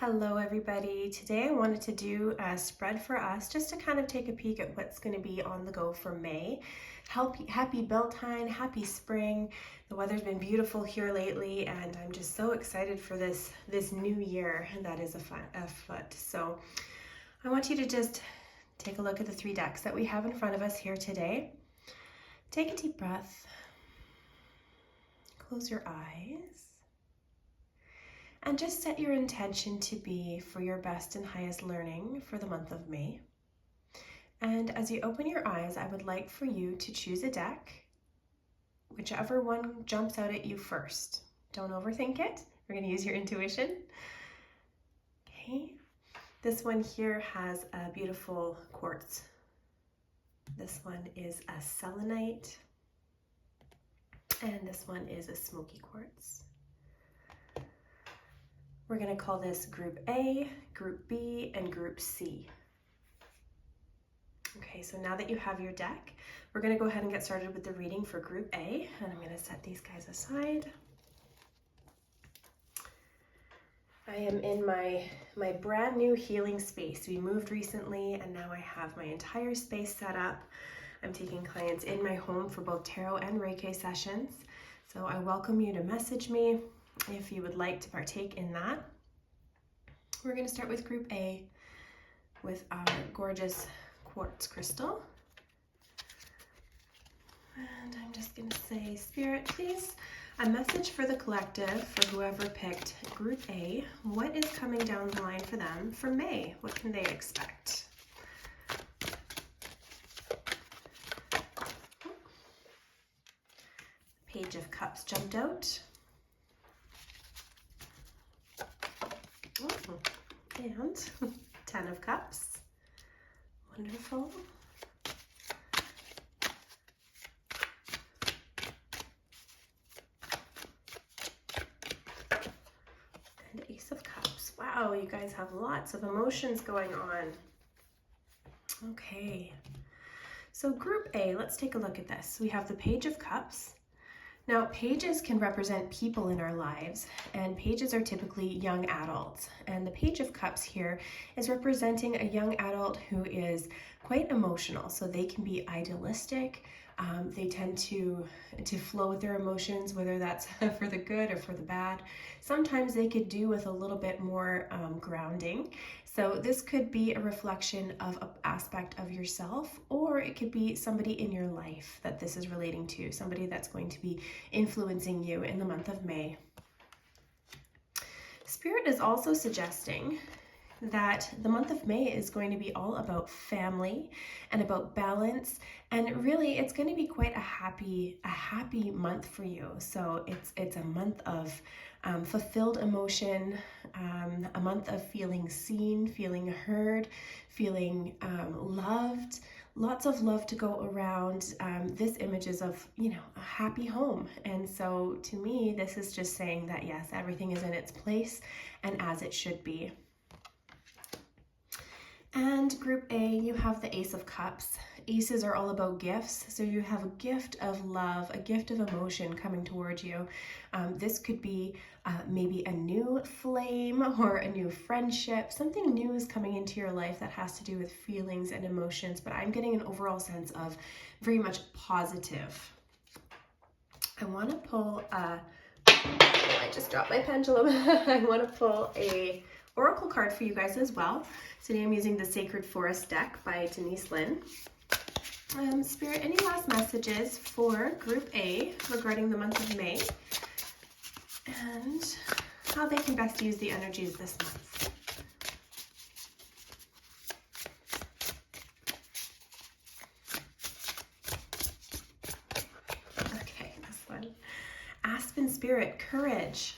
Hello everybody. Today I wanted to do a spread for us just to kind of take a peek at what's going to be on the go for May. Happy Beltane, happy spring. The weather's been beautiful here lately and I'm just so excited for this new year that is afoot. So I want you to just take a look at the 3 decks that we have in front of us here today. Take a deep breath. Close your eyes. And just set your intention to be for your best and highest learning for the month of May. And as you open your eyes, I would like for you to choose a deck, whichever one jumps out at you first. Don't overthink it. We're going to use your intuition. Okay. This one here has a beautiful quartz. This one is a selenite. And this one is a smoky quartz. We're going to call this Group A, Group B, and Group C. Okay, so now that you have your deck, we're going to go ahead and get started with the reading for Group A, and I'm going to set these guys aside. I am in my brand new healing space. We moved recently, and now I have my entire space set up. I'm taking clients in my home for both tarot and Reiki sessions, so I welcome you to message me if you would like to partake in that. We're going to start with Group A with our gorgeous quartz crystal. And I'm just going to say, Spirit, please, a message for the collective, for whoever picked Group A. What is coming down the line for them for May? What can they expect? Page of Cups jumped out. And 10 of Cups. Wonderful. And Ace of Cups. Wow, you guys have lots of emotions going on. Okay. So Group A, let's take a look at this. We have the Page of Cups. Now, pages can represent people in our lives, and pages are typically young adults. And the Page of Cups here is representing a young adult who is quite emotional. So they can be idealistic. They tend to flow with their emotions, whether that's for the good or for the bad. Sometimes they could do with a little bit more grounding. So this could be a reflection of an aspect of yourself, or it could be somebody in your life that this is relating to, somebody that's going to be influencing you in the month of May. Spirit is also suggesting that the month of May is going to be all about family and about balance, and really it's going to be quite a happy month for you. So it's a month of fulfilled emotion, a month of feeling seen, feeling heard, feeling loved, lots of love to go around. This image is of, a happy home. And so to me, this is just saying that yes, everything is in its place and as it should be. And Group A, you have the Ace of Cups. Aces are all about gifts. So you have a gift of love, a gift of emotion coming towards you. This could be maybe a new flame or a new friendship. Something new is coming into your life that has to do with feelings and emotions, but I'm getting an overall sense of very much positive. I want to pull I just dropped my pendulum. I want to pull a oracle card for you guys as well. Today I'm using the Sacred Forest deck by Denise Linn. Spirit, any last messages for Group A regarding the month of May and how they can best use the energies this month? Okay, this one. Aspen Spirit, courage.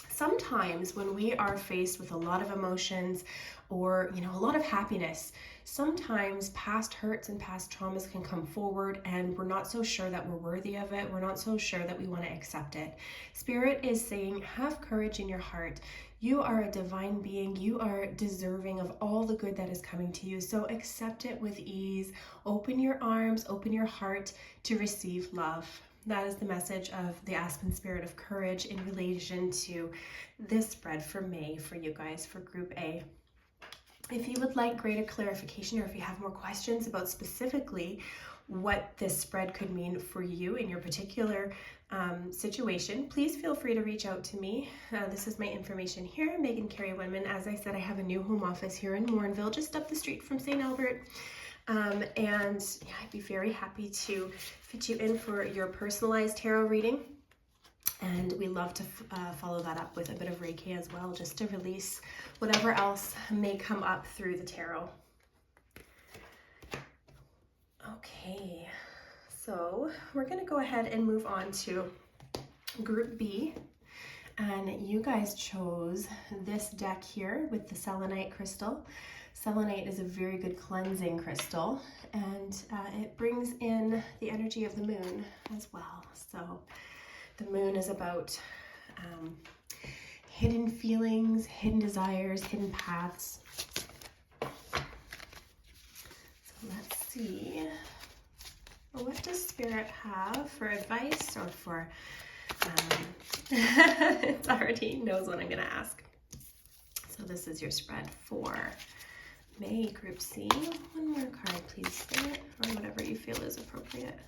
Sometimes when we are faced with a lot of emotions or, a lot of happiness, sometimes past hurts and past traumas can come forward and we're not so sure that we're worthy of it. We're not so sure that we want to accept it. Spirit is saying, have courage in your heart. You are a divine being. You are deserving of all the good that is coming to you. So accept it with ease. Open your arms, open your heart to receive love. That is the message of the Aspen Spirit of Courage in relation to this spread for May for you guys, for Group A. If you would like greater clarification, or if you have more questions about specifically what this spread could mean for you in your particular situation, please feel free to reach out to me. This is my information here, Megan Carey Winman. As I said, I have a new home office here in Morinville, just up the street from St. Albert. And yeah, I'd be very happy to fit you in for your personalized tarot reading. And we love to follow that up with a bit of Reiki as well, just to release whatever else may come up through the tarot. Okay, so we're going to go ahead and move on to Group B. And you guys chose this deck here with the selenite crystal. Selenite is a very good cleansing crystal, and it brings in the energy of the moon as well. So the moon is about hidden feelings, hidden desires, hidden paths. So let's see. What does Spirit have for advice, or for, it already knows what I'm going to ask. So this is your spread for May, Group C. One more card, please, Spirit, or whatever you feel is appropriate.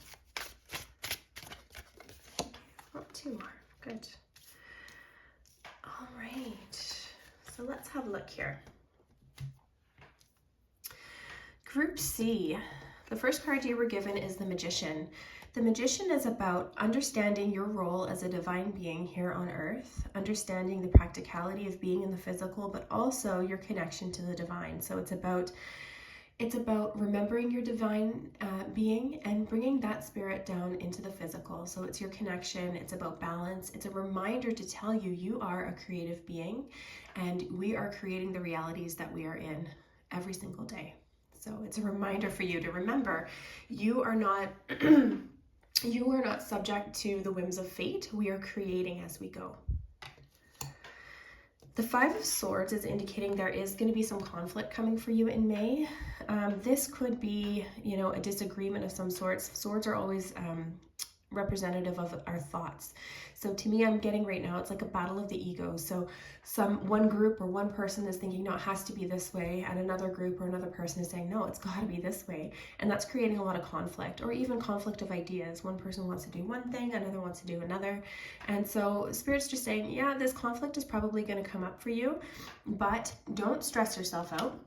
Oh, two more. Good. All right. So let's have a look here. Group C. The first card you were given is the Magician. The Magician is about understanding your role as a divine being here on earth, understanding the practicality of being in the physical, but also your connection to the divine. So it's about remembering your divine being and bringing that spirit down into the physical. So it's your connection, it's about balance. It's a reminder to tell you, you are a creative being, and we are creating the realities that we are in every single day. So it's a reminder for you to remember, you are not you are not subject to the whims of fate. We are creating as we go. The Five of Swords is indicating there is going to be some conflict coming for you in May. This could be, a disagreement of some sorts. Swords are always representative of our thoughts. So to me, I'm getting right now, it's like a battle of the ego. So one group or one person is thinking, no, it has to be this way. And another group or another person is saying, no, it's got to be this way. And that's creating a lot of conflict, or even conflict of ideas. One person wants to do one thing, another wants to do another. And so Spirit's just saying, yeah, this conflict is probably going to come up for you, but don't stress yourself out,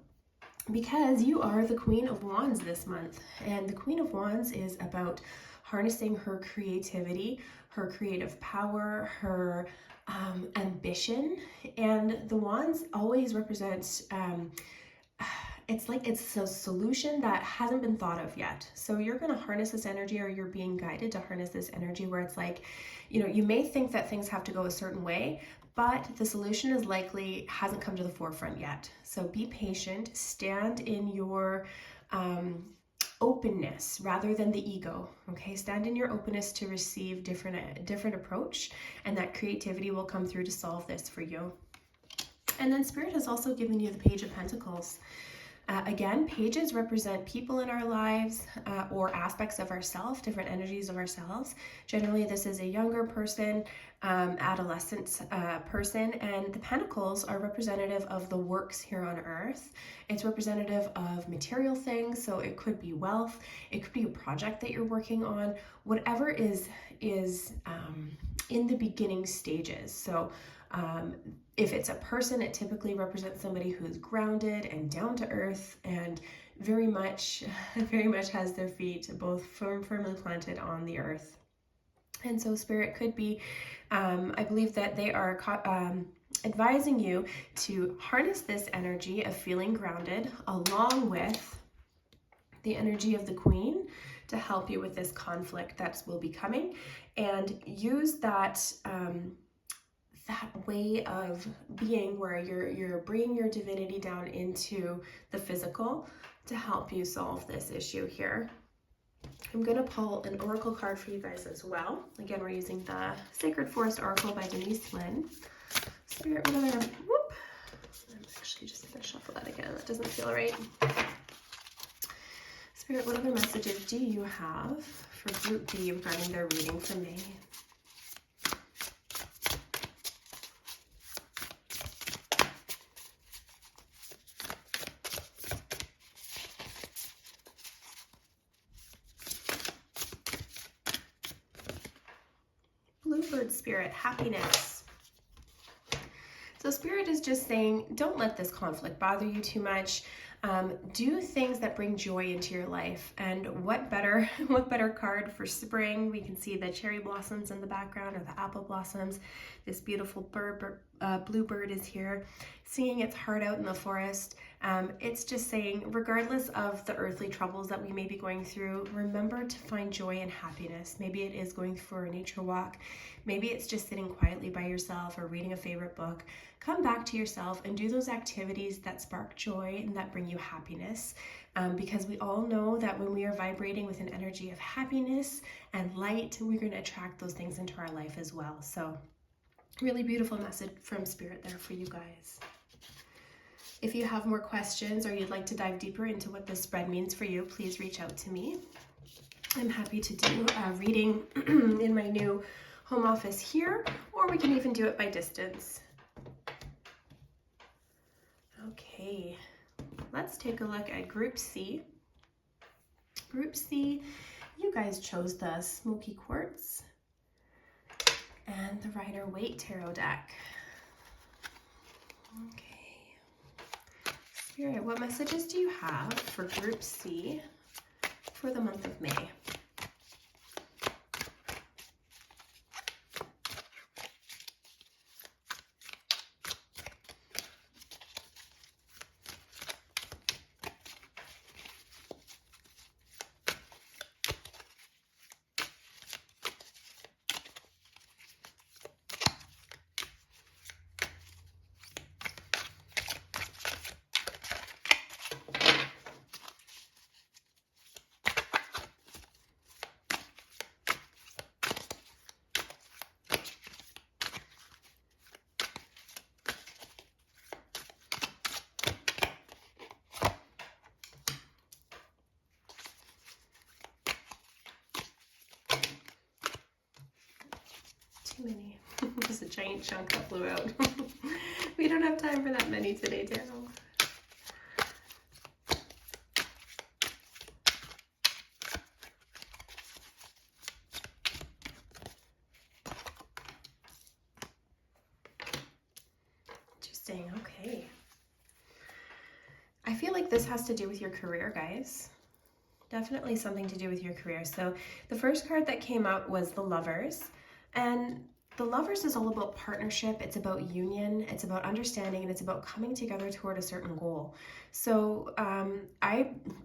because you are the Queen of Wands this month. And the Queen of Wands is about harnessing her creativity, her creative power, her ambition. And the wands always represent, it's like it's a solution that hasn't been thought of yet. So you're going to harness this energy, or you're being guided to harness this energy, where it's like, you may think that things have to go a certain way, but the solution is likely hasn't come to the forefront yet. So be patient, stand in your openness rather than the ego. Okay, stand in your openness to receive different approach, and that creativity will come through to solve this for you. And then Spirit has also given you the Page of Pentacles. Again, pages represent people in our lives, or aspects of ourselves, different energies of ourselves. Generally, this is a younger person, adolescent person, and the pentacles are representative of the works here on earth. It's representative of material things, so it could be wealth, it could be a project that you're working on, whatever is in the beginning stages. So if it's a person, it typically represents somebody who's grounded and down to earth, and very much has their feet both firmly planted on the earth. And so Spirit could be, I believe that they are advising you to harness this energy of feeling grounded, along with the energy of the Queen, to help you with this conflict that will be coming, and use that that way of being where you're bringing your divinity down into the physical to help you solve this issue here. I'm going to pull an oracle card for you guys as well. Again, we're using the Sacred Forest Oracle by Denise Linn. Spirit, what other, whoop, I'm actually just going to shuffle that again. That doesn't feel right. Spirit, what other messages do you have for Group B regarding their reading for May. Bluebird Spirit, happiness. So Spirit is just saying, don't let this conflict bother you too much. Do things that bring joy into your life. And what better card for spring? We can see the cherry blossoms in the background, or the apple blossoms. This beautiful bluebird is here, singing its heart out in the forest. It's just saying, regardless of the earthly troubles that we may be going through, remember to find joy and happiness. Maybe it is going for a nature walk. Maybe it's just sitting quietly by yourself or reading a favorite book. Come back to yourself and do those activities that spark joy and that bring you happiness. Because we all know that when we are vibrating with an energy of happiness and light, we're going to attract those things into our life as well. So really beautiful message from Spirit there for you guys. If you have more questions or you'd like to dive deeper into what this spread means for you, please reach out to me. I'm happy to do a reading in my new home office here, or we can even do it by distance. Okay, let's take a look at Group C. Group C, you guys chose the Smoky Quartz and the Rider-Waite Tarot deck. Okay. Spirit, what messages do you have for Group C for the month of May? Too many. Just a giant chunk that flew out. We don't have time for that many today, Tarot. Interesting. Okay. I feel like this has to do with your career, guys. Definitely something to do with your career. So the first card that came out was the Lovers. And the Lovers is all about partnership, it's about union, it's about understanding, and it's about coming together toward a certain goal. So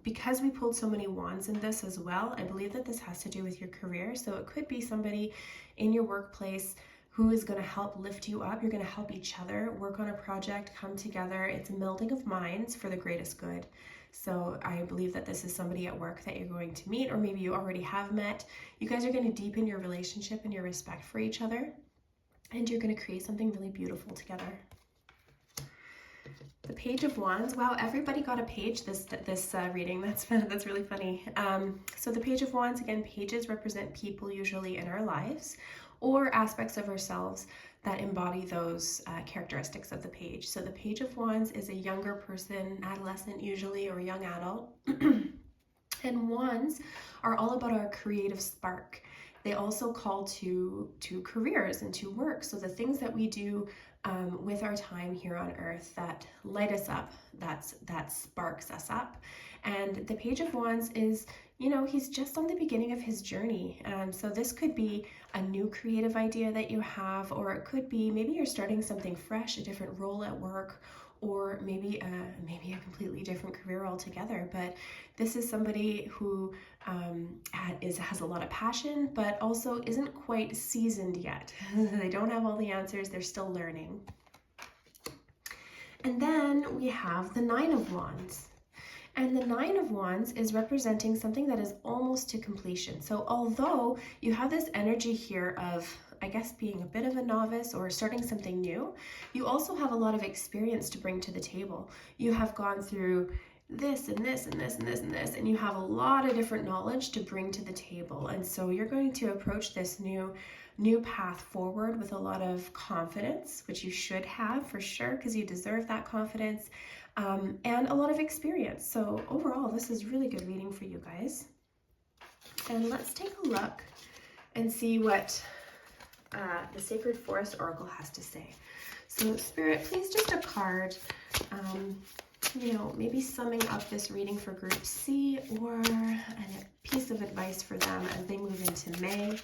because we pulled so many wands in this as well, I believe that this has to do with your career. So it could be somebody in your workplace who is going to help lift you up. You're going to help each other work on a project, come together. It's a melding of minds for the greatest good. So I believe that this is somebody at work that you're going to meet, or maybe you already have met. You guys are going to deepen your relationship and your respect for each other, and you're going to create something really beautiful together. The Page of Wands. Wow, everybody got a page this reading. That's really funny. So the Page of Wands, again, pages represent people usually in our lives or aspects of ourselves that embody those characteristics of the page. So the Page of Wands is a younger person, adolescent usually, or young adult. And wands are all about our creative spark. They also call to careers and to work. So the things that we do with our time here on earth that light us up, that sparks us up. And the Page of Wands is, he's just on the beginning of his journey. So this could be a new creative idea that you have, or it could be maybe you're starting something fresh, a different role at work, or maybe a completely different career altogether. But this is somebody who has a lot of passion, but also isn't quite seasoned yet. They don't have all the answers. They're still learning. And then we have the Nine of Wands. And the Nine of Wands is representing something that is almost to completion. So although you have this energy here of, I guess, being a bit of a novice or starting something new, you also have a lot of experience to bring to the table. You have gone through this and this and this and this and this, and you have a lot of different knowledge to bring to the table. And so you're going to approach this new path forward with a lot of confidence, which you should have for sure, because you deserve that confidence, and a lot of experience. So overall, this is really good reading for you guys. And let's take a look and see what the Sacred Forest Oracle has to say. So Spirit, please just a card, maybe summing up this reading for Group C, or a piece of advice for them as they move into May.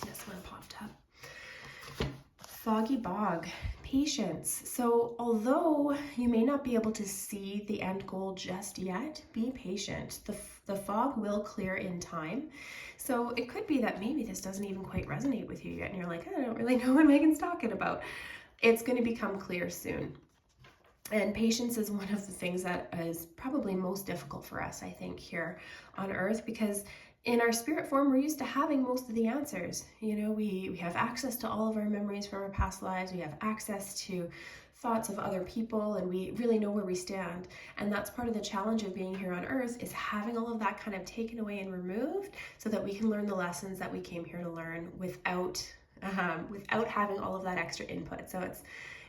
This one popped up. Foggy Bog, patience. So although you may not be able to see the end goal just yet, be patient. The fog will clear in time. So it could be that maybe this doesn't even quite resonate with you yet, and you're like, I don't really know what Megan's talking about. It's going to become clear soon. And patience is one of the things that is probably most difficult for us, I think, here on Earth, because in our spirit form, we're used to having most of the answers. We have access to all of our memories from our past lives. We have access to thoughts of other people, and we really know where we stand. And that's part of the challenge of being here on Earth, is having all of that kind of taken away and removed so that we can learn the lessons that we came here to learn without having all of that extra input. So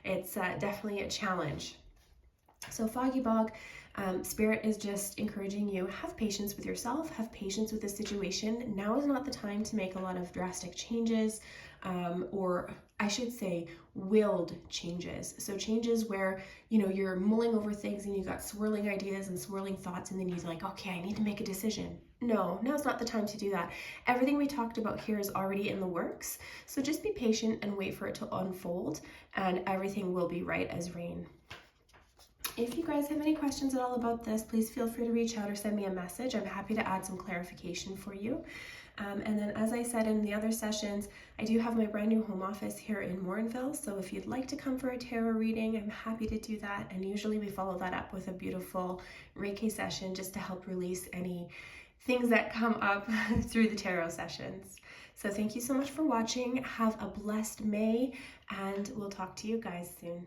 it's definitely a challenge. So Foggy Bog, Spirit is just encouraging you, have patience with yourself, have patience with the situation. Now is not the time to make a lot of drastic changes, or I should say willed changes. So changes where, you're mulling over things and you've got swirling ideas and swirling thoughts, and then you're like, okay, I need to make a decision. No, now's not the time to do that. Everything we talked about here is already in the works. So just be patient and wait for it to unfold, and everything will be right as rain. If you guys have any questions at all about this, please feel free to reach out or send me a message. I'm happy to add some clarification for you. And then, as I said in the other sessions, I do have my brand new home office here in Morinville. So if you'd like to come for a tarot reading, I'm happy to do that. And usually we follow that up with a beautiful Reiki session just to help release any things that come up through the tarot sessions. So thank you so much for watching. Have a blessed May, and we'll talk to you guys soon.